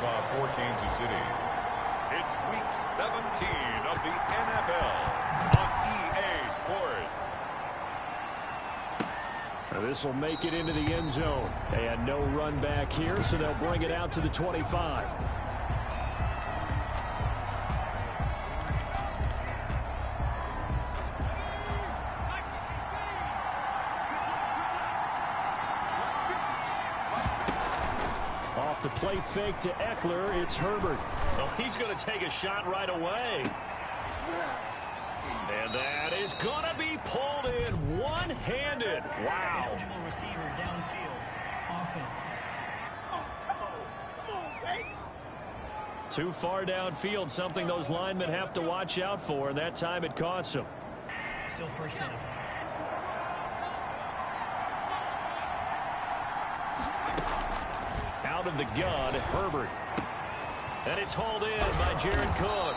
for Kansas City. It's Week 17 of the NFL on EA Sports. This will make it into the end zone. And no run back here, so they'll bring it out to the 25. Off the play fake to Eckler, it's Herbert. Oh, he's going to take a shot right away. And that is going to be pulled in one-handed. Wow. Eligible receiver downfield. Offense. Too far downfield, something those linemen have to watch out for, and that time it costs them. Still first down. Out of the gun, Herbert. And it's hauled in by Jared Cook.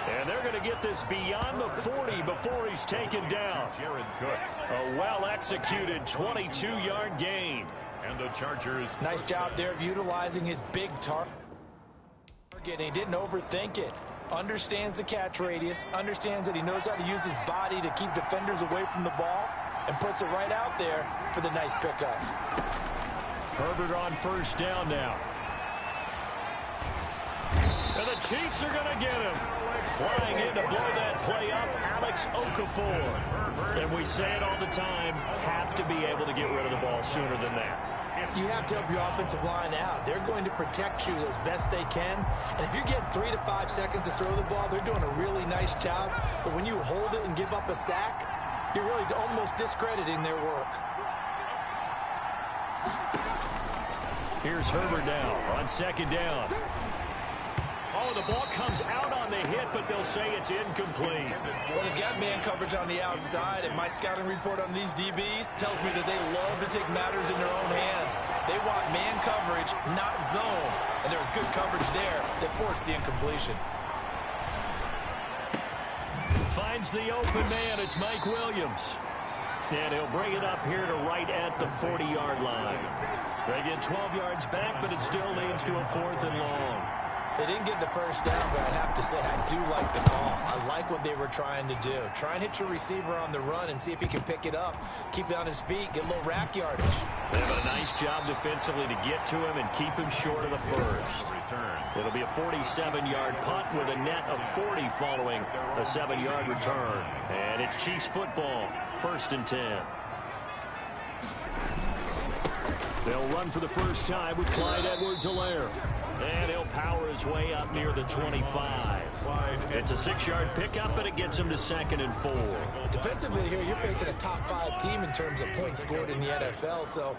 And they're going to get this beyond the 40 before he's taken down. Jared Cook. A well-executed 22-yard gain. And the Chargers. Nice job there of utilizing his big target. He didn't overthink it. Understands the catch radius. Understands that he knows how to use his body to keep defenders away from the ball. And puts it right out there for the nice pickup. Herbert on first down now. And the Chiefs are going to get him. Flying in to blow that play up, Alex Okafor. And we say it all the time, have to be able to get rid of the ball sooner than that. You have to help your offensive line out. They're going to protect you as best they can. And if you get 3 to 5 seconds to throw the ball, they're doing a really nice job. But when you hold it and give up a sack, you're really almost discrediting their work. Here's Herbert now on second down. Oh, the ball comes out on the hit, but they'll say it's incomplete. Well, they've got man coverage on the outside, and my scouting report on these DBs tells me that they love to take matters in their own hands. They want man coverage, not zone. And there was good coverage there that forced the incompletion. Finds the open man. It's Mike Williams. And he'll bring it up here to right at the 40-yard line. They get 12 yards back, but it still leads to a 4th and long. They didn't get the first down, but I have to say I do like the call. I like what they were trying to do. Try and hit your receiver on the run and see if he can pick it up. Keep it on his feet, get a little rack yardage. They have a nice job defensively to get to him and keep him short of the first. It'll be a 47-yard punt with a net of 40 following a 7-yard return. And it's Chiefs football, 1st and 10. They'll run for the first time with Clyde Edwards-Helaire. And he'll power his way up near the 25. It's a 6-yard pickup, but it gets him to 2nd and 4. Defensively here, you're facing a top 5 team in terms of points scored in the NFL. So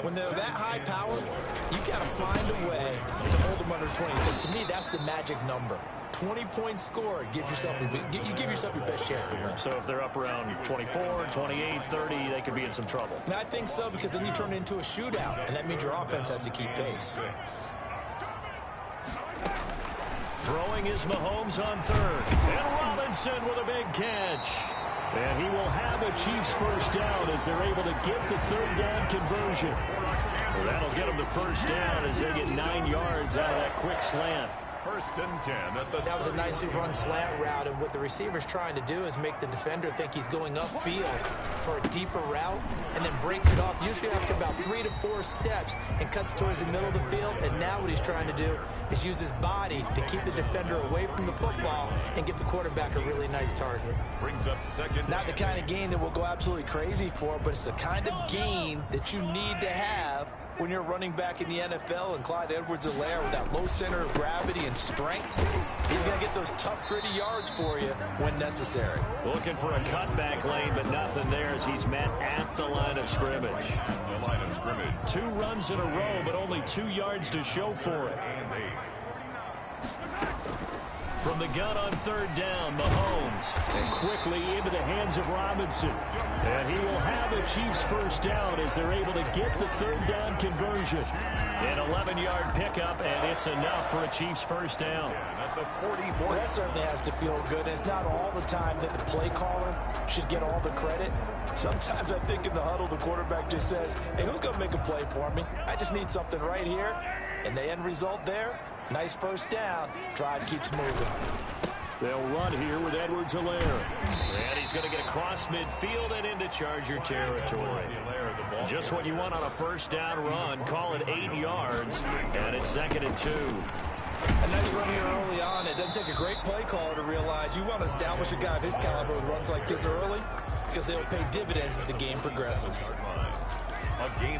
when they're that high powered, you got to find a way to hold them under 20. Because to me, that's the magic number. 20-point score gives yourself you give yourself your best chance to win. So if they're up around 24, 28, 30, they could be in some trouble. And I think so, because then you turn it into a shootout, and that means your offense has to keep pace. Throwing is Mahomes on 3rd. And Robinson with a big catch. And he will have a Chiefs first down as they're able to get the 3rd down conversion. Well, that'll get them the first down as they get 9 yards out of that quick slant. 1st and 10 at the That was a nicely run slant route, and what the receiver's trying to do is make the defender think he's going upfield for a deeper route and then breaks it off, usually after about 3 to 4 steps, and cuts towards the middle of the field. And now what he's trying to do is use his body to keep the defender away from the football and give the quarterback a really nice target. brings up 2nd. Not the kind of gain that we'll go absolutely crazy for, but it's the kind of gain that you need to have when you're running back in the NFL. And Clyde Edwards-Helaire, with that low center of gravity and strength, he's going to get those tough, gritty yards for you when necessary. Looking for a cutback lane, but nothing there as he's met at the line of scrimmage. The line of scrimmage. 2 runs in a row, but only 2 yards to show for it. And 8. From the gun on 3rd down, Mahomes. And quickly into the hands of Robinson. And he will have a Chiefs first down as they're able to get the 3rd down conversion. An 11-yard pickup, and it's enough for a Chiefs first down. At the 44. Well, that certainly has to feel good. And it's not all the time that the play caller should get all the credit. Sometimes I think in the huddle, the quarterback just says, hey, who's going to make a play for me? I just need something right here. And the end result there, Nice first down. Drive keeps moving. They'll run here with Edwards-Helaire. And he's going to get across midfield and into Charger territory. Just what you want on a first down run. Call it 8 yards, and it's 2nd and 2. A nice run here early on. It doesn't take a great play caller to realize you want to establish a guy of his caliber with runs like this early because they'll pay dividends as the game progresses.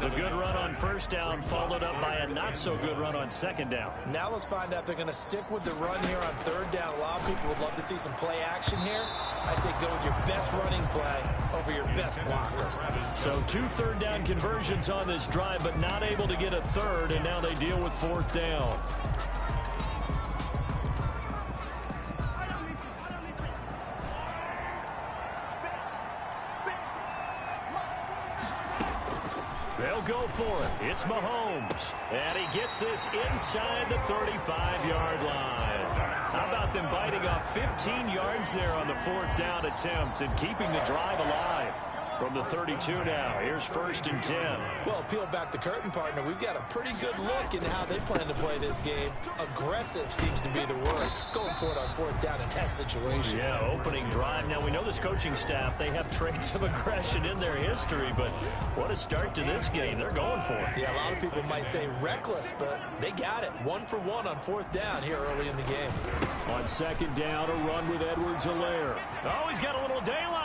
The good run on first down followed up by a not-so-good run on 2nd down. Now let's find out if they're going to stick with the run here on 3rd down. A lot of people would love to see some play action here. I say go with your best running play over your best blocker. So 2 3rd down conversions on this drive, but not able to get a third, and now they deal with 4th down. They'll go for it. It's Mahomes. And he gets this inside the 35-yard line. How about them biting off 15 yards there on the 4th down attempt and keeping the drive alive? From the 32 now, here's 1st and 10. Well, peel back the curtain, partner. We've got a pretty good look in how they plan to play this game. Aggressive seems to be the word. Going for it on 4th down in that situation. Yeah, opening drive. Now, we know this coaching staff, they have traits of aggression in their history, but what a start to this game. They're going for it. Yeah, a lot of people might say reckless, but they got it. 1 for 1 on 4th down here early in the game. On 2nd down, a run with Edwards-Helaire. Oh, he's got a little daylight.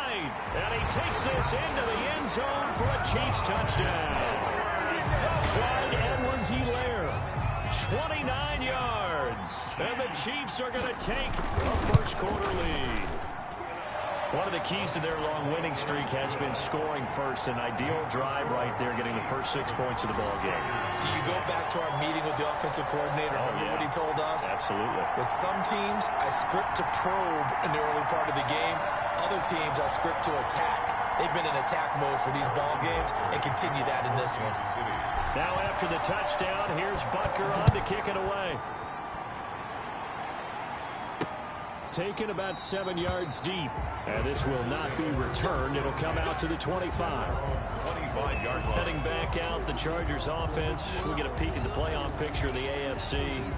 And he takes this into the end zone for a Chiefs touchdown. Clyde Edwards-Helaire, 29 yards. And the Chiefs are going to take a first-quarter lead. One of the keys to their long winning streak has been scoring first. An ideal drive right there, getting the first 6 points of the ball game. Do you go back to our meeting with the offensive coordinator? Remember what he told us? Absolutely. With some teams, I script to probe in the early part of the game. Other teams, I script to attack. They've been in attack mode for these ball games and continue that in this one. Now after the touchdown, here's Butker on to kick it away. Taken about 7 yards deep. And this will not be returned. It'll come out to the 25. 25-yard line. Heading back out, the Chargers offense. We get a peek at the playoff picture of the AFC.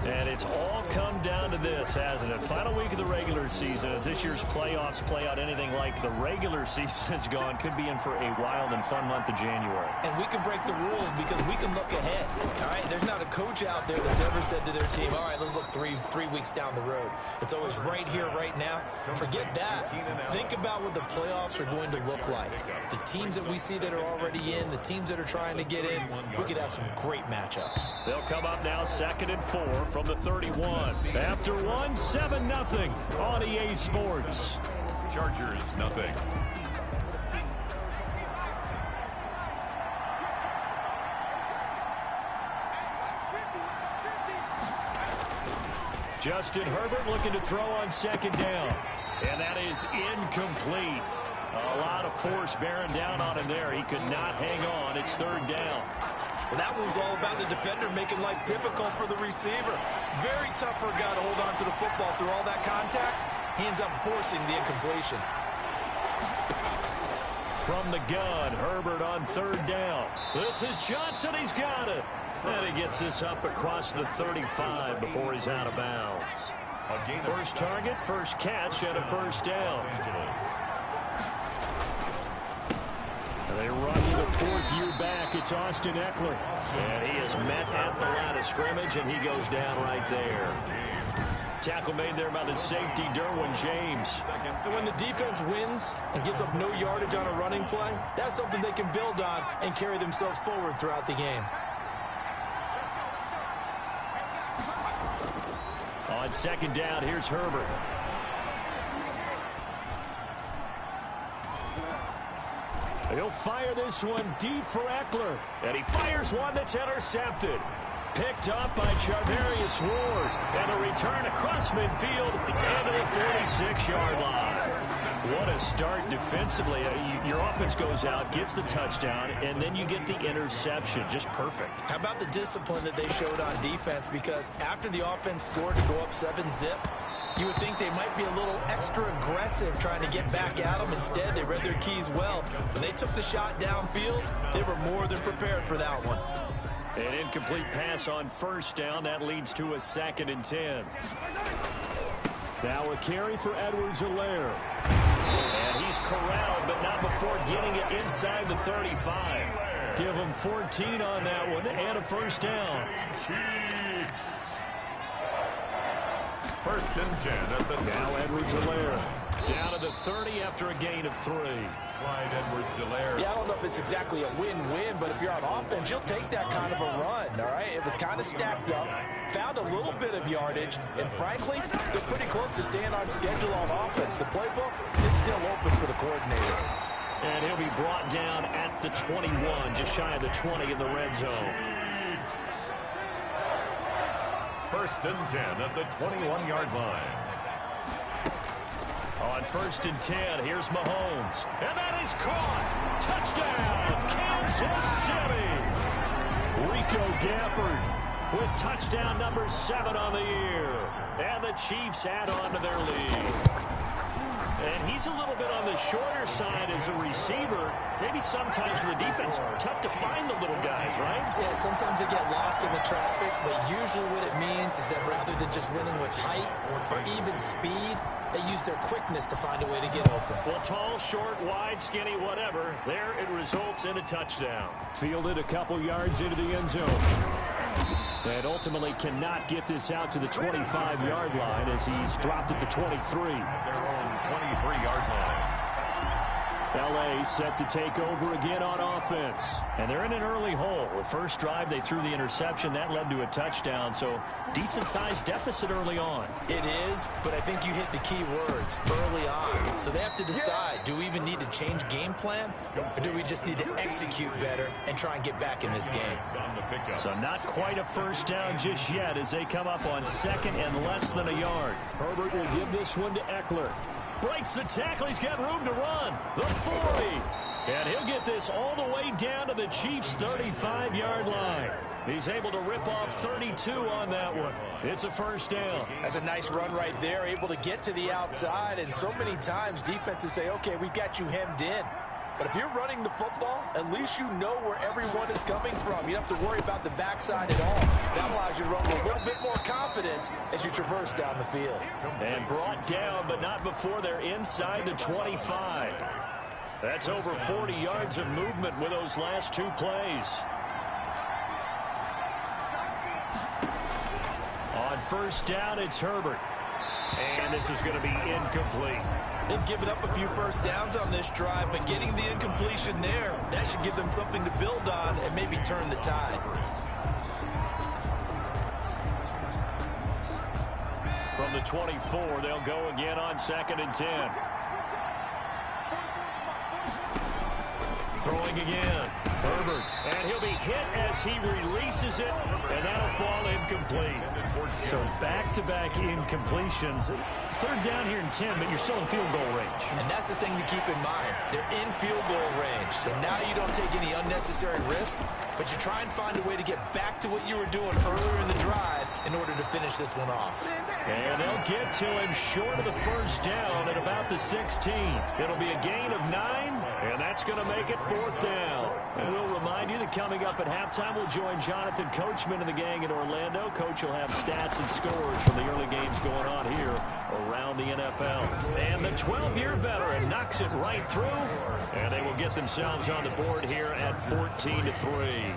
And it's all come down to this, hasn't it? Final week of the regular season. As this year's playoffs play out anything like the regular season has gone, could be in for a wild and fun month of January. And we can break the rules because we can look ahead. All right, there's not a coach out there that's ever said to their team, all right, let's look three weeks down the road. It's always right here, right now. Forget that. Think about what the playoffs are going to look like. The teams that we see that are already in, the teams that are trying to get in, we could have some great matchups. They'll come up now 2nd and 4 from the 31. After 1, 7-0 on EA Sports. Chargers, nothing. Justin Herbert looking to throw on 2nd down. And that is incomplete. A lot of force bearing down on him there. He could not hang on. It's 3rd down. Well, that one was all about the defender making life difficult for the receiver. Very tough for a guy to hold on to the football through all that contact. He ends up forcing the incompletion. From the gun, Herbert on 3rd down. This is Johnson. He's got it. And he gets this up across the 35 before he's out of bounds. First target, first catch, and a 1st down. They run the 4th year back. It's Austin Eckler. And he is met at the line of scrimmage, and he goes down right there. Tackle made there by the safety, Derwin James. And when the defense wins and gives up no yardage on a running play, that's something they can build on and carry themselves forward throughout the game. On 2nd down, here's Herbert. He'll fire this one deep for Eckler. And he fires one that's intercepted. Picked up by Charvarius Ward. And a return across midfield and to the 46-yard line. What a start defensively. Your offense goes out, gets the touchdown, and then you get the interception. Just perfect. How about the discipline that they showed on defense? Because after the offense scored to go up 7-zip, you would think they might be a little extra aggressive trying to get back at them. Instead, they read their keys well. When they took the shot downfield, they were more than prepared for that one. An incomplete pass on first down. That leads to a 2nd and 10. Now a carry for Edwards-Helaire. And he's corralled, but not before getting it inside the 35. Give him 14 on that one and a first down. First and 10 at the now Edwards-Helaire down to the 30 after a gain of 3. Clyde Edwards-Helaire. Yeah, I don't know if it's exactly a win-win, but if you're on offense, you'll take that kind of a run, all right? It was kind of stacked up, found a little bit of yardage, and frankly, they're pretty close to staying on schedule on offense. The playbook is still open for the coordinator. And he'll be brought down at the 21, just shy of the 20 in the red zone. First and 10 at the 21-yard line. On first and 10, here's Mahomes. And that is caught. Touchdown, Kansas City. Rico Gafford with touchdown number 7 on the year. And the Chiefs add on to their lead. And he's a little bit on the shorter side as a receiver. Maybe sometimes for the defense, tough to find the little guys, right? Yeah, sometimes they get lost in the traffic, but usually what it means is that rather than just winning with height or even speed, they use their quickness to find a way to get open. Well, tall, short, wide, skinny, whatever, there it results in a touchdown. Fielded a couple yards into the end zone. And ultimately cannot get this out to the 25-yard line as he's dropped at the 23. Their own 23-yard line. L.A. set to take over again on offense. And they're in an early hole. The first drive, they threw the interception. That led to a touchdown. So decent-sized deficit early on. It is, but I think you hit the key words, early on. So they have to decide, do we even need to change game plan? Or do we just need to execute better and try and get back in this game? So not quite a first down just yet as they come up on 2nd and less than a yard. Herbert will give this one to Eckler. Breaks the tackle. He's got room to run. The 40. And he'll get this all the way down to the Chiefs' 35-yard line. He's able to rip off 32 on that one. It's a first down. That's a nice run right there, able to get to the outside. And so many times defenses say, okay, we've got you hemmed in. But if you're running the football, at least you know where everyone is coming from. You don't have to worry about the backside at all. That allows you to run with a little bit more confidence as you traverse down the field. And brought down, but not before they're inside the 25. That's over 40 yards of movement with those last 2 plays. On first down, it's Herbert. And this is going to be incomplete. They've given up a few first downs on this drive, but getting the incompletion there, that should give them something to build on and maybe turn the tide. From the 24, they'll go again on 2nd and 10. Throwing again. Herbert. And he'll be hit as he releases it, and that'll fall incomplete. So back-to-back incompletions. 3rd down here in 10, but you're still in field goal range. And that's the thing to keep in mind. They're in field goal range. So now you don't take any unnecessary risks, but you try and find a way to get back to what you were doing earlier in the drive in order to finish this one off. And they'll get to him short of the first down at about the 16. It'll be a gain of 9, and that's going to make it 4th down. And we'll remind you that coming up at halftime, we'll join Jonathan Coachman and the gang in Orlando. Coach will have stats and scores from the early games going on here around the NFL. And the 12-year veteran knocks it right through, and they will get themselves on the board here at 14-3.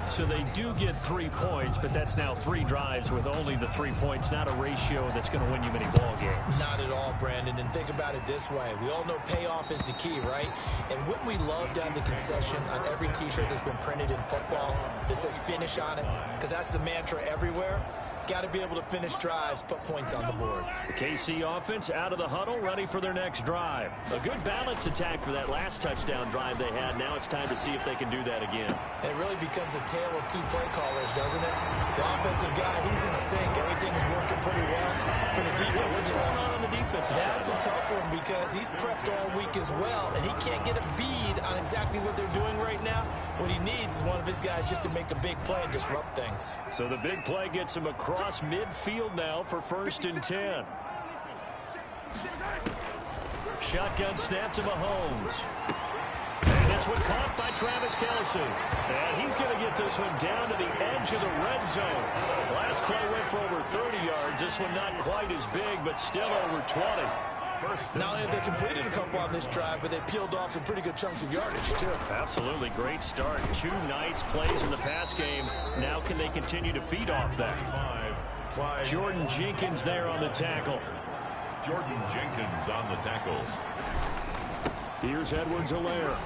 So they do get 3 points, but that's now 3 drives with only the 3 points, not a ratio that's going to win you many ball games. Not at all, Brandon. And think about it this way. We all know payoff is the key, right? And wouldn't we love to have the concession on every T-shirt that's been printed in football that says finish on it? Because that's the mantra everywhere. Got to be able to finish drives, put points on the board. The KC offense out of the huddle, ready for their next drive. A good balance attack for that last touchdown drive they had. Now it's time to see if they can do that again. And it really becomes a tale of 2 play callers, doesn't it? The offensive guy, he's in sync. Everything's working pretty well. For the defensive What's going on the defensive side? That's a tough one because he's prepped all week as well, and he can't get a bead on exactly what they're doing right now. What he needs is one of his guys just to make a big play and disrupt things. So the big play gets him across midfield now for 1st and 10. Shotgun snap to Mahomes. And This one caught by Travis Kelce. And he's going to get this one down to the edge of the red zone. Last play went for over 30 yards. This one not quite as big, but still over 20. Not only have they completed a couple on this drive, but they peeled off some pretty good chunks of yardage, too. Absolutely great start. 2 nice plays in the pass game. Now can they continue to feed off that? Jordan Jenkins there on the tackle. Jordan Jenkins on the tackle. Here's Edwards-Helaire.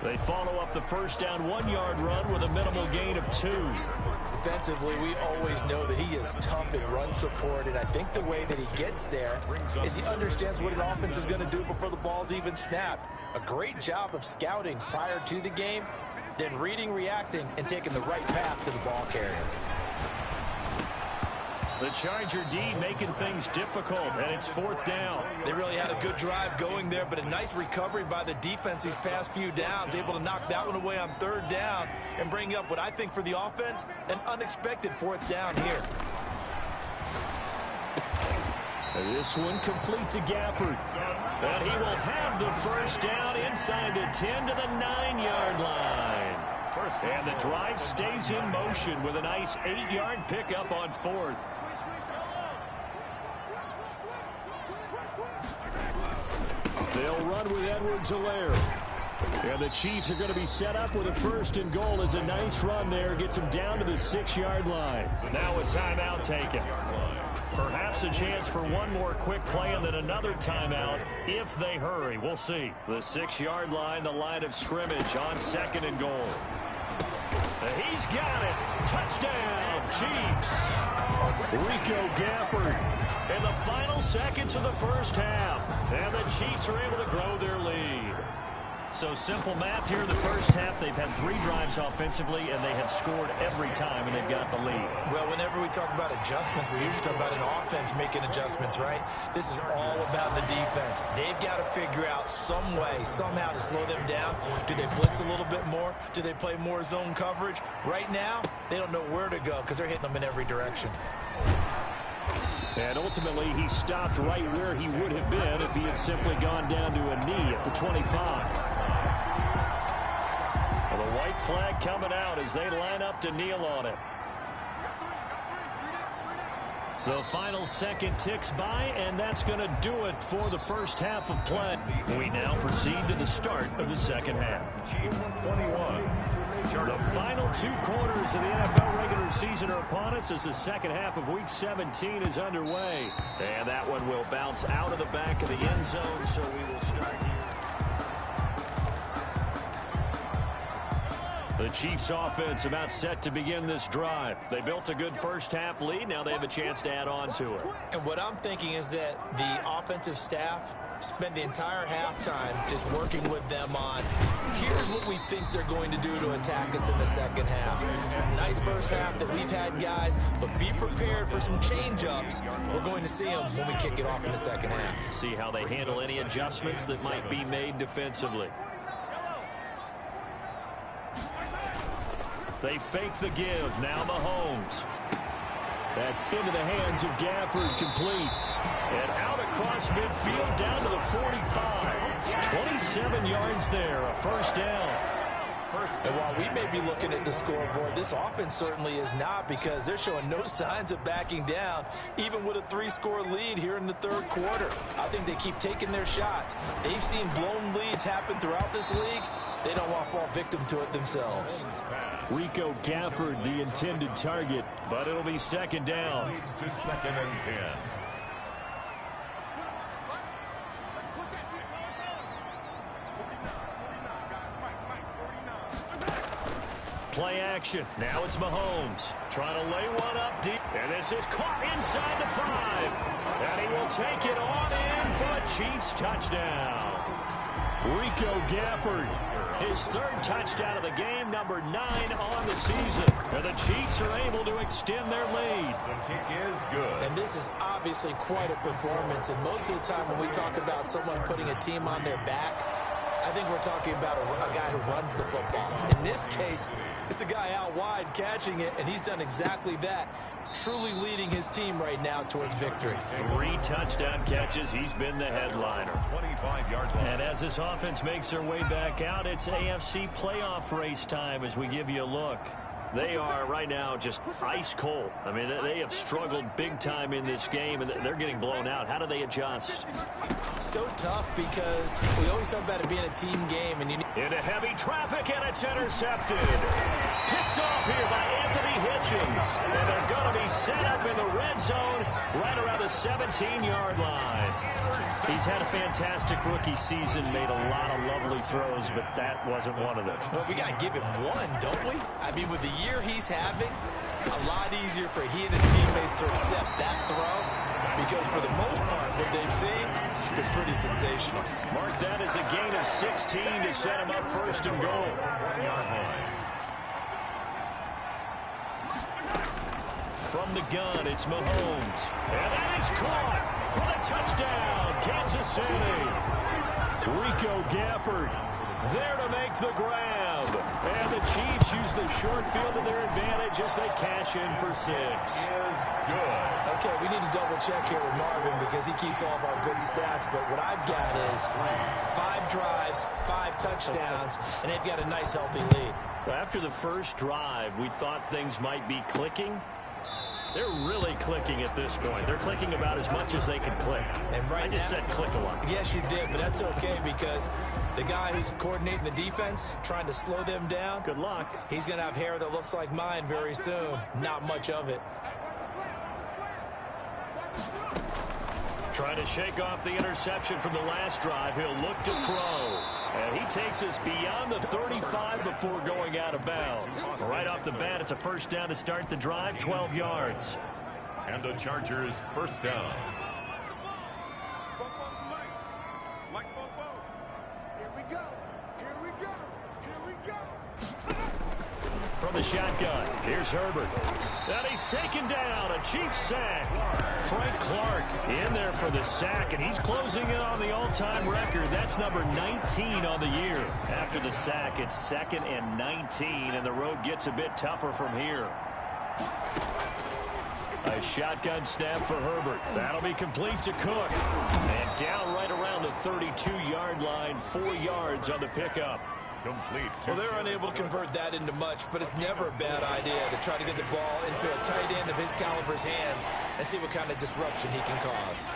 They follow up the first down 1-yard run with a minimal gain of 2. Defensively, we always know that he is tough in run support, and I think the way that he gets there is he understands what an offense is going to do before the ball's even snapped. A great job of scouting prior to the game, then reading, reacting, and taking the right path to the ball carrier. The Charger D making things difficult, and it's 4th down. They really had a good drive going there, but a nice recovery by the defense these past few downs, able to knock that one away on 3rd down and bring up what I think for the offense, an unexpected 4th down here. And this one complete to Gafford. And he will have the first down inside the 10 to the 9-yard line. And the drive stays in motion with a nice 8-yard pickup on 4th. They'll run with Edwards-Helaire. And the Chiefs are going to be set up with a 1st and goal as a nice run there. Gets them down to the 6-yard line. Now a timeout taken. Perhaps a chance for one more quick play and then another timeout if they hurry. We'll see. The 6-yard line, the line of scrimmage on 2nd and goal. He's got it. Touchdown, Chiefs. Rico Gafford in the final seconds of the first half. And the Chiefs are able to grow their lead. So simple math here in the first half. They've had 3 drives offensively, and they have scored every time, and they've got the lead. Well, whenever we talk about adjustments, we usually talk about an offense making adjustments, right? This is all about the defense. They've got to figure out some way, somehow to slow them down. Do they blitz a little bit more? Do they play more zone coverage? Right now, they don't know where to go because they're hitting them in every direction. And ultimately, he stopped right where he would have been if he had simply gone down to a knee at the 25. Well, the white flag coming out as they line up to kneel on it. The final second ticks by, and that's going to do it for the first half of play. We now proceed to the start of the second half. Chiefs 21. The final 2 quarters of the NFL regular season are upon us as the second half of Week 17 is underway. And that one will bounce out of the back of the end zone, so we will start here. The Chiefs offense about set to begin this drive. They built a good first half lead. Now they have a chance to add on to it. And what I'm thinking is that the offensive staff spent the entire halftime just working with them on, here's what we think they're going to do to attack us in the second half. Nice first half that we've had, guys, but be prepared for some change-ups. We're going to see them when we kick it off in the second half. See how they handle any adjustments that might be made defensively. They fake the give. Now Mahomes. That's into the hands of Gafford, complete. And out across midfield down to the 45. 27 yards there, a first down. And while we may be looking at the scoreboard, this offense certainly is not, because they're showing no signs of backing down, even with a 3-score lead here in the 3rd quarter. I think they keep taking their shots. They've seen blown leads happen throughout this league. They don't want to fall victim to it themselves. Rico Gafford, the intended target, but it'll be 2nd down. Leads to 2nd and 10. Play action. Now it's Mahomes trying to lay one up deep. And this is caught inside the 5. And he will take it on in for a Chiefs touchdown. Rico Gafford, his 3rd touchdown of the game, number 9 on the season. And the Chiefs are able to extend their lead. The kick is good. And this is obviously quite a performance. And most of the time when we talk about someone putting a team on their back, I I think we're talking about a guy who runs the football. In this case, it's a guy out wide catching it, and he's done exactly that. Truly leading his team right now towards victory. 3 touchdown catches. He's been the headliner. 25-yard line. And as this offense makes their way back out, it's AFC playoff race time as we give you a look. They are right now just ice cold. I mean, they have struggled big time in this game, and they're getting blown out. How do they adjust? So tough because we always talk about it being a team game. And Into heavy traffic, and it's intercepted. Picked off here by Anthony Hitchens. And they're going to be set up in the red zone right around the 17-yard line. He's had a fantastic rookie season, made a lot of lovely throws, but that wasn't one of them. Well, we got to give him one, don't we? I mean, with the year he's having, a lot easier for he and his teammates to accept that throw because for the most part, what they've seen, it's been pretty sensational. Mark that as a gain of 16 to set him up first and goal. From the gun, it's Mahomes. And that is caught for the touchdown, Kansas City. Rico Gafford there to make the grab. And the Chiefs use the short field to their advantage as they cash in for 6. Okay, we need to double check here with Marvin because he keeps all of our good stats. But what I've got is 5 drives, 5 touchdowns, and they've got a nice, healthy lead. After the first drive, we thought things might be clicking. They're really clicking at this point. They're clicking about as much as they can click. And right I just said click a lot. Yes, you did, but that's okay because the guy who's coordinating the defense, trying to slow them down, good luck. He's going to have hair that looks like mine very soon. Not much of it. Trying to shake off the interception from the last drive. He'll look to throw. And he takes us beyond the 35 before going out of bounds. Right off the bat, it's a first down to start the drive, 12 yards. And the Chargers first down. From the shotgun, here's Herbert. And he's taken down, a Chiefs sack. Frank Clark in there for the sack, and he's closing in on the all-time record. That's number 19 on the year. After the sack, it's 2nd and 19, and the road gets a bit tougher from here. A shotgun snap for Herbert. That'll be complete to Cook. And down right around the 32-yard line, 4 yards on the pickup. Complete. Well, they're unable to convert that into much, but it's never a bad idea to try to get the ball into a tight end of his caliber's hands and see what kind of disruption he can cause.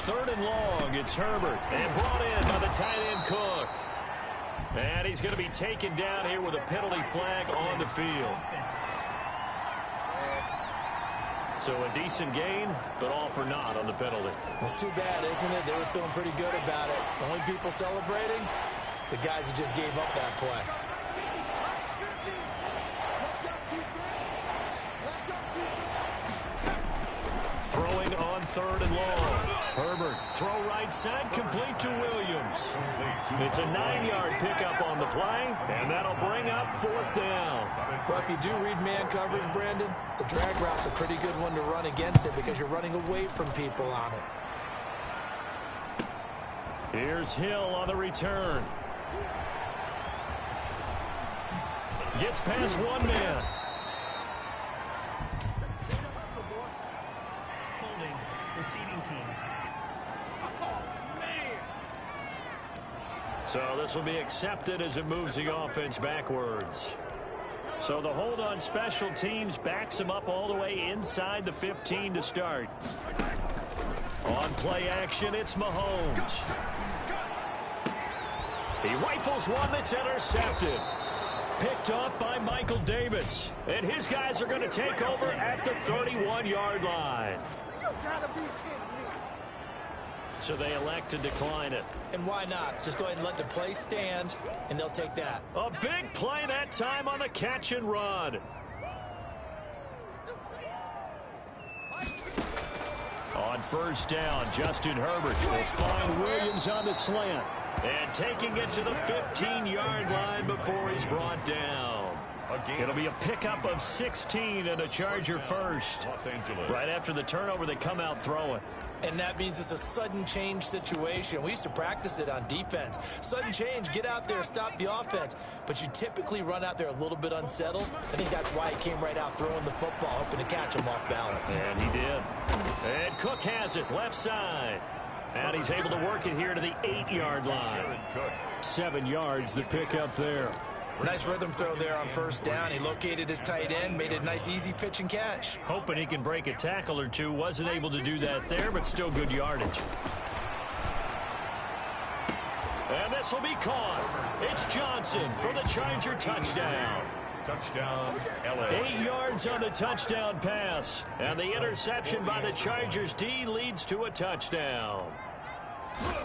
Third and long, it's Herbert, and brought in by the tight end Cook. And he's going to be taken down here with a penalty flag on the field. So a decent gain, but all for naught on the penalty. It's too bad, isn't it? They were feeling pretty good about it. The only people celebrating, the guys who just gave up that play. Throwing on 3rd and long. Herbert, throw right side, complete to Williams. It's a 9-yard pickup on the play, and that'll bring up 4th down. Well, if you do read man coverage, Brandon, the drag route's a pretty good one to run against it because you're running away from people on it. Here's Hill on the return. Gets past one man. Holding, receiving team. So this will be accepted as it moves the offense backwards. So the hold on special teams backs him up all the way inside the 15 to start. On play action, it's Mahomes. He rifles one that's intercepted. Picked off by Michael Davis. And his guys are going to take over at the 31-yard line. So they elect to decline it. And why not? Just go ahead and let the play stand, and they'll take that. A big play that time on the catch and run. On first down, Justin Herbert will find Williams on the slant. And taking it to the 15-yard line before he's brought down. It'll be a pickup of 16 and a Charger first. Right after the turnover, they come out throwing. And that means it's a sudden change situation. We used to practice it on defense. Sudden change, get out there, stop the offense. But you typically run out there a little bit unsettled. I think that's why he came right out throwing the football, hoping to catch him off balance. And he did. And Cook has it, left side. And he's able to work it here to the 8-yard line. 7 yards, the pickup there. Nice rhythm throw there on first down. He located his tight end, made it a nice easy pitch and catch. Hoping he can break a tackle or two. Wasn't able to do that there, but still good yardage. And this will be caught. It's Johnson for the Charger touchdown. Touchdown, LA. 8 yards on the touchdown pass. And the interception by the Chargers D leads to a touchdown.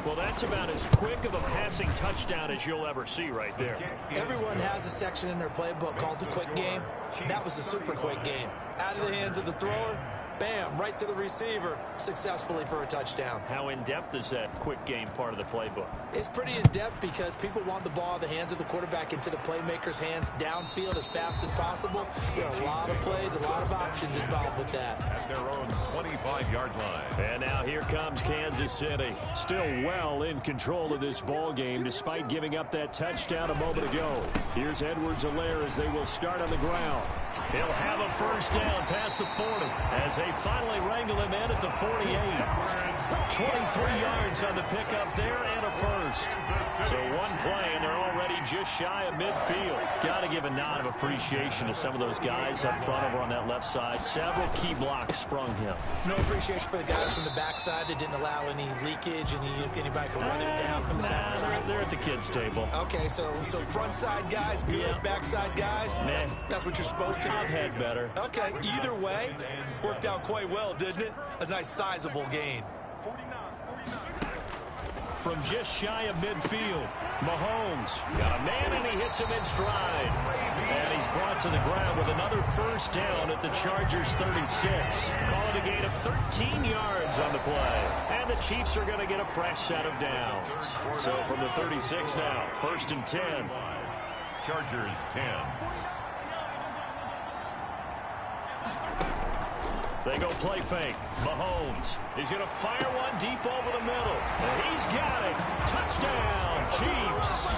Well, that's about as quick of a passing touchdown as you'll ever see right there. Everyone has a section in their playbook called the quick game. That was a super quick game. Out of the hands of the thrower, bam, right to the receiver, successfully for a touchdown. How in-depth is that quick game part of the playbook? It's pretty in-depth because people want the ball in the hands of the quarterback into the playmaker's hands downfield as fast as possible. There are a lot of plays, a lot of options involved with that. At their own 25-yard line. And now here comes Kansas City. Still well in control of this ball game despite giving up that touchdown a moment ago. Here's Edwards-Helaire as they will start on the ground. He'll have a first down past the 40 as they finally wrangle him in at the 48. 23 yards on the pickup there and a first. So one play and they're already just shy of midfield. Got to give a nod of appreciation to some of those guys up front over on that left side. Several key blocks sprung him. No appreciation for the guys from the backside that didn't allow any leakage, anybody could run it down from the backside. They're at the kids' table. Okay, so front side guys, good. Yeah. Backside guys, Man, that's what you're supposed to do. I've had better. Okay, either way, worked out quite well, didn't it? A nice sizable gain. From just shy of midfield, Mahomes got a man and he hits him in stride. And he's brought to the ground with another first down at the Chargers 36. Call it a gain of 13 yards on the play. And the Chiefs are going to get a fresh set of downs. So from the 36 now, 1st and 10. Chargers 10. They go play fake. Mahomes. He's going to fire one deep over the middle. And he's got it. Touchdown, Chiefs.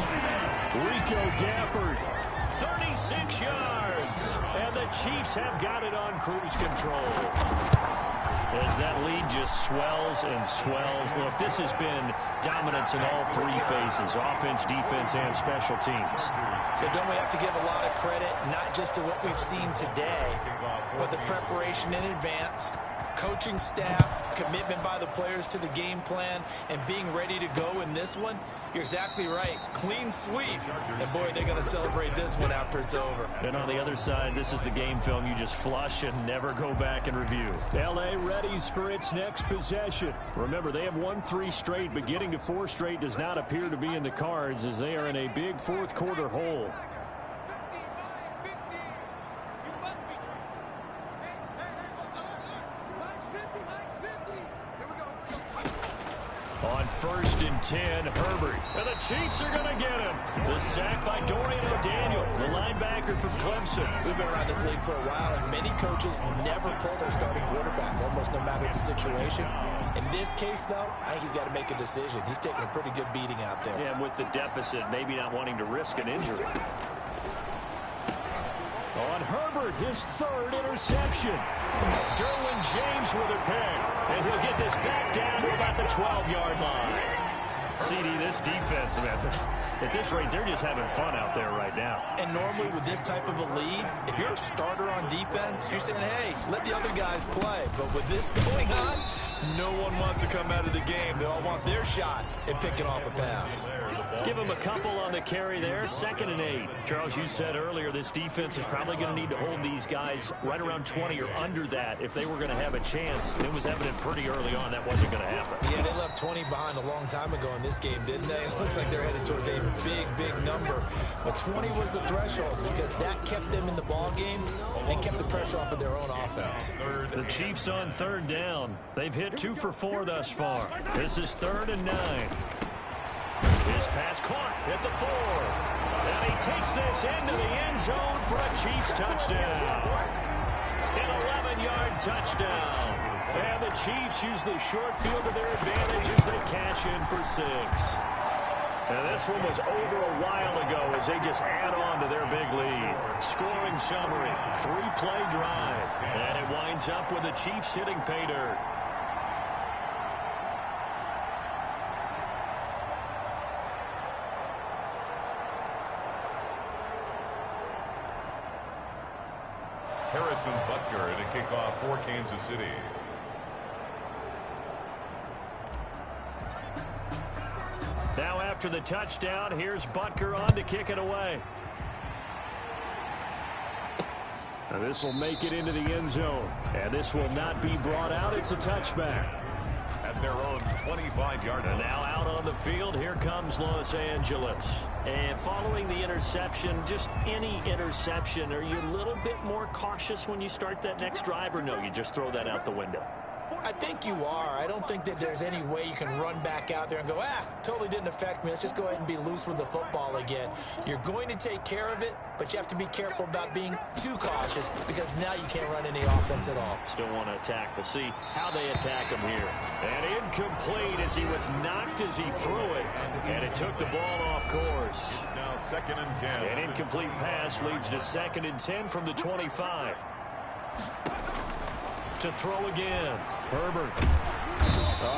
Rico Gafford. 36 yards. And the Chiefs have got it on cruise control. As that lead just swells and swells. Look, this has been dominance in all three phases. Offense, defense, and special teams. So don't we have to give a lot of credit, not just to what we've seen today, but the preparation in advance, coaching staff, commitment by the players to the game plan, and being ready to go in this one? You're exactly right. Clean sweep. And, boy, they're going to celebrate this one after it's over. And on the other side, this is the game film you just flush and never go back and review. L.A. readies for its next possession. Remember, they have won 3 straight, but getting to 4 straight does not appear to be in the cards as they are in a big fourth-quarter hole. On 1st and 10, Herbert. And the Chiefs are going to get him. The sack by Dorian O'Daniel, the linebacker from Clemson. We've been around this league for a while, and many coaches never pull their starting quarterback, almost no matter the situation. In this case, though, I think he's got to make a decision. He's taking a pretty good beating out there. Yeah, with the deficit, maybe not wanting to risk an injury. On Herbert, his 3rd interception. Derwin James with a pick. And he'll get this back down to about the 12-yard line. CD, this defense, man, at this rate, they're just having fun out there right now. And normally with this type of a lead, if you're a starter on defense, you're saying, hey, let the other guys play. But with this going on, no one wants to come out of the game. They all want their shot at picking off a pass. Give them a couple on the carry there. 2nd and 8. Charles, you said earlier this defense is probably going to need to hold these guys right around 20 or under that if they were going to have a chance. It was evident pretty early on that wasn't going to happen. Yeah, they left 20 behind a long time ago in this game, didn't they? It looks like they're headed towards a big, big number. But 20 was the threshold because that kept them in the ball game and kept the pressure off of their own offense. The Chiefs on 3rd down. They've hit 2 for 4 thus far. This is 3rd and 9. His pass caught at the 4. And And he takes this into the end zone for a Chiefs touchdown. An 11-yard touchdown. And the Chiefs use the short field to their advantage as they cash in for 6. And this one was over a while ago as they just add on to their big lead. Scoring summary, 3-play drive. And it winds up with the Chiefs hitting pay dirt. Harrison Butker to kick off for Kansas City. Now after the touchdown, here's Butker on to kick it away. Now this will make it into the end zone. And this will not be brought out. It's a touchback. At their own 25-yard line. And now out on the field, here comes Los Angeles. And following the interception, just any interception, are you a little bit more cautious when you start that next drive, or no, you just throw that out the window? I think you are. I don't think that there's any way you can run back out there and go, totally didn't affect me. Let's just go ahead and be loose with the football again. You're going to take care of it, but you have to be careful about being too cautious because now you can't run any offense at all. Still want to attack. We'll see how they attack him here. And incomplete as he was knocked as he threw it, and it took the ball off course. It's now 2nd and 10. An incomplete pass leads to 2nd and 10 from the 25. To throw again. Herbert.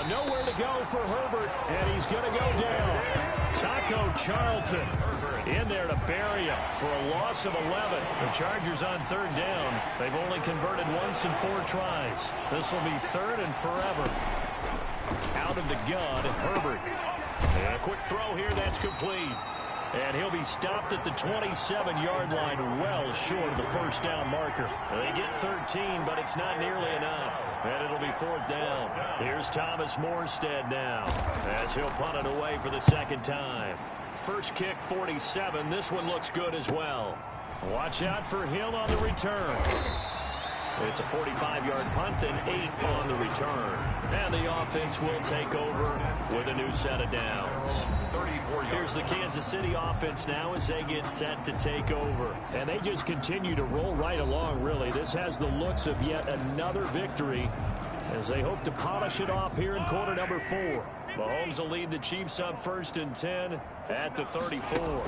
Nowhere to go for Herbert, and he's going to go down. Taco Charlton in there to bury him for a loss of 11. The Chargers on 3rd down. They've only converted once in 4 tries. This will be 3rd and forever. Out of the gun, Herbert. And a quick throw here, that's complete. And he'll be stopped at the 27-yard line, well short of the 1st down marker. They get 13, but it's not nearly enough. And it'll be 4th down. Here's Thomas Morstead now, as he'll punt it away for the 2nd time. First kick, 47. This one looks good as well. Watch out for Hill on the return. It's a 45-yard punt and 8 on the return. And the offense will take over with a new set of downs. Here's the Kansas City offense now as they get set to take over. And they just continue to roll right along, really. This has the looks of yet another victory as they hope to polish it off here in quarter number 4. Mahomes will lead the Chiefs up 1st and 10 at the 34.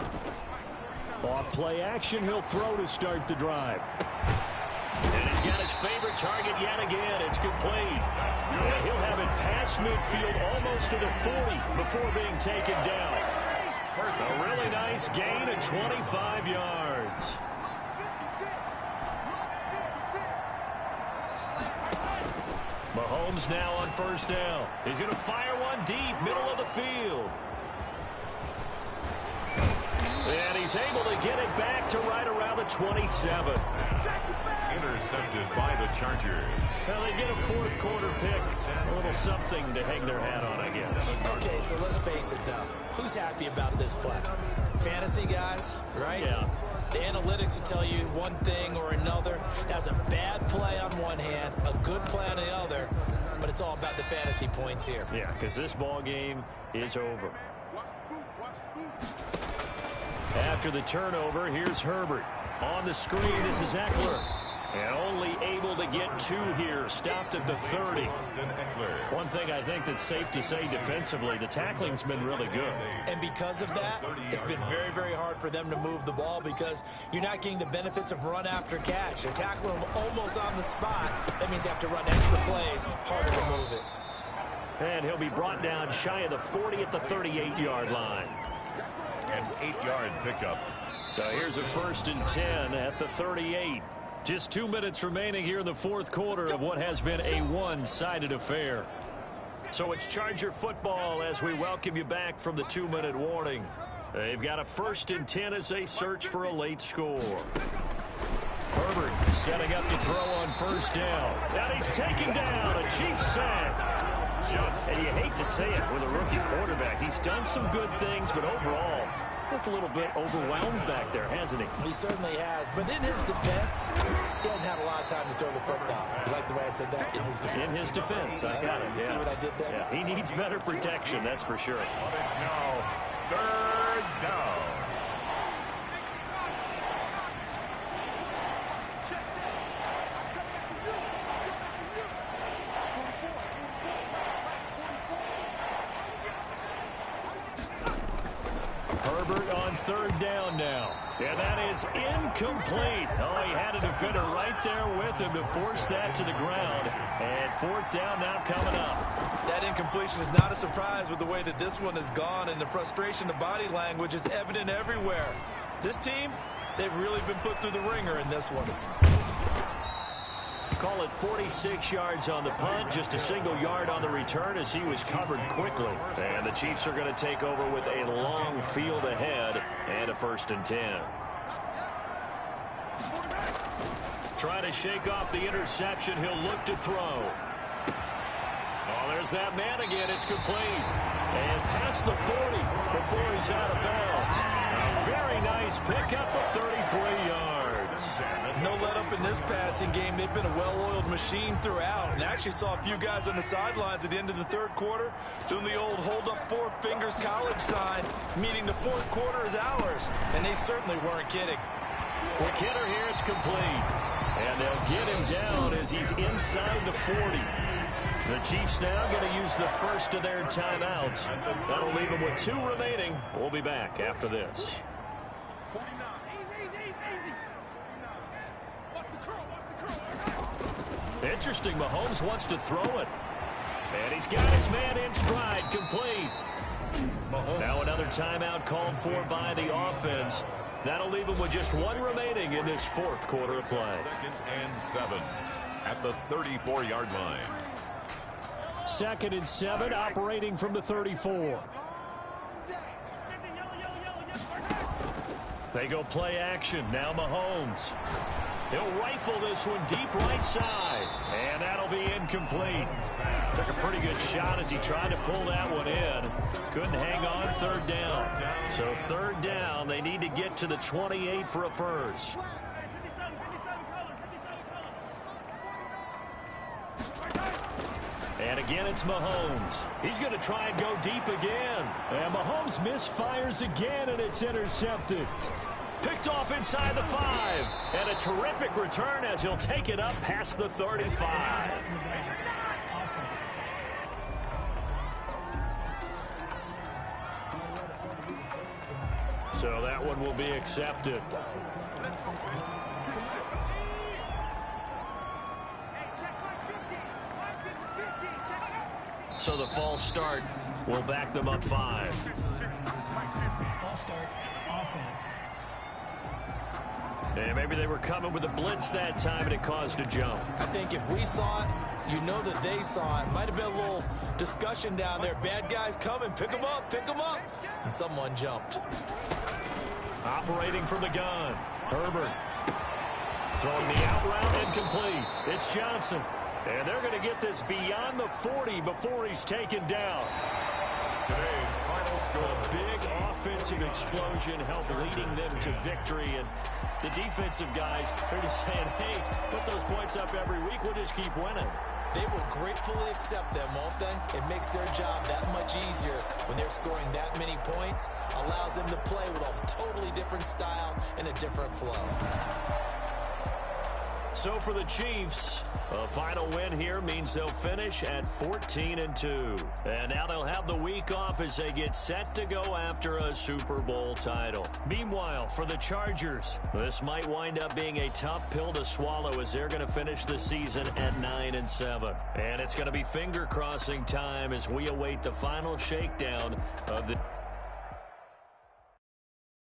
Off play action, he'll throw to start the drive. And he's got his favorite target yet again. It's complete. And he'll have it past midfield almost to the 40 before being taken down. A really nice gain of 25 yards. Mahomes now on 1st down. He's going to fire one deep, middle of the field. And he's able to get it back to right around the 27. Intercepted by the Chargers. Well, they get a 4th quarter pick. A little something to hang their hat on, I guess. Okay, so let's face it, though. Who's happy about this play? Fantasy guys, right? Yeah. The analytics will tell you one thing or another. That's a bad play on one hand, a good play on the other, but it's all about the fantasy points here. Yeah, because this ball game is over. After the turnover, here's Herbert. On the screen, this is Eckler. And only able to get 2 here. Stopped at the 30. One thing I think that's safe to say defensively, the tackling's been really good. And because of that, it's been very, very hard for them to move the ball because you're not getting the benefits of run after catch. They're tackling them almost on the spot. That means you have to run extra plays, harder to move it. And he'll be brought down shy of the 40 at the 38-yard line. An 8-yard pickup. So here's a 1st and 10 at the 38. Just 2 minutes remaining here in the 4th quarter of what has been a one-sided affair. So it's Charger football as we welcome you back from the 2-minute warning. They've got a 1st and 10 as they search for a late score. Herbert setting up to throw on 1st down. And he's taken down. A Chiefs sack. And you hate to say it with a rookie quarterback. He's done some good things, but overall, looked a little bit overwhelmed back there, hasn't he? He certainly has. But in his defense, he hasn't had a lot of time to throw the football. You like the way I said that? In his defense. In his defense. I got it. You see what I did there? Yeah, he needs better protection, that's for sure. But it's now 3rd down. third down now. And that is incomplete. Oh, he had a defender right there with him to force that to the ground. And fourth down now coming up. That incompletion is not a surprise with the way that this one has gone, and the frustration, the body language is evident everywhere. This team, they've really been put through the ringer in this one. Call it 46 yards on the punt, just a single yard on the return as he was covered quickly. And the Chiefs are going to take over with a long field ahead and a 1st and 10. Trying to shake off the interception. He'll look to throw. Oh, there's that man again. It's complete. And past the 40 before he's out of bounds. A very nice pickup of 33 yards. No let up in this passing game. They've been a well-oiled machine throughout. And actually saw a few guys on the sidelines at the end of the third quarter doing the old hold up 4 fingers college sign, meaning the fourth quarter is ours. And they certainly weren't kidding. With Kidder here, it's complete. And they'll get him down as he's inside the 40. The Chiefs now going to use the first of their timeouts. That'll leave them with 2 remaining. We'll be back after this. Interesting, Mahomes wants to throw it. And he's got his man in stride, complete. Now another timeout called for by the offense. That'll leave him with just 1 remaining in this fourth quarter of play. 2nd and 7 at the 34-yard line. 2nd and 7, operating from the 34. They go play action. Now Mahomes. He'll rifle this one deep right side. And that'll be incomplete. Took a pretty good shot as he tried to pull that one in. Couldn't hang on 3rd down. So 3rd down, they need to get to the 28 for a first. And again, it's Mahomes. He's going to try and go deep again. And Mahomes misfires again, and it's intercepted. Picked off inside the 5. And a terrific return as he'll take it up past the 35. So that one will be accepted. So the false start will back them up 5. False start, offense. And maybe they were coming with a blitz that time, and it caused a jump. I think if we saw it, you know that they saw it. Might have been a little discussion down there. Bad guys coming. Pick them up. Pick them up. And someone jumped. Operating from the gun. Herbert. Throwing the out route incomplete. It's Johnson. And they're going to get this beyond the 40 before he's taken down. Today's final score. A big offensive explosion helped leading them to victory. And the defensive guys are just saying, hey, put those points up every week. We'll just keep winning. They will gratefully accept them, won't they? It makes their job that much easier when they're scoring that many points. Allows them to play with a totally different style and a different flow. So for the Chiefs, a final win here means they'll finish at 14-2. And now they'll have the week off as they get set to go after a Super Bowl title. Meanwhile, for the Chargers, this might wind up being a tough pill to swallow as they're going to finish the season at 9-7. And it's going to be finger-crossing time as we await the final shakedown of the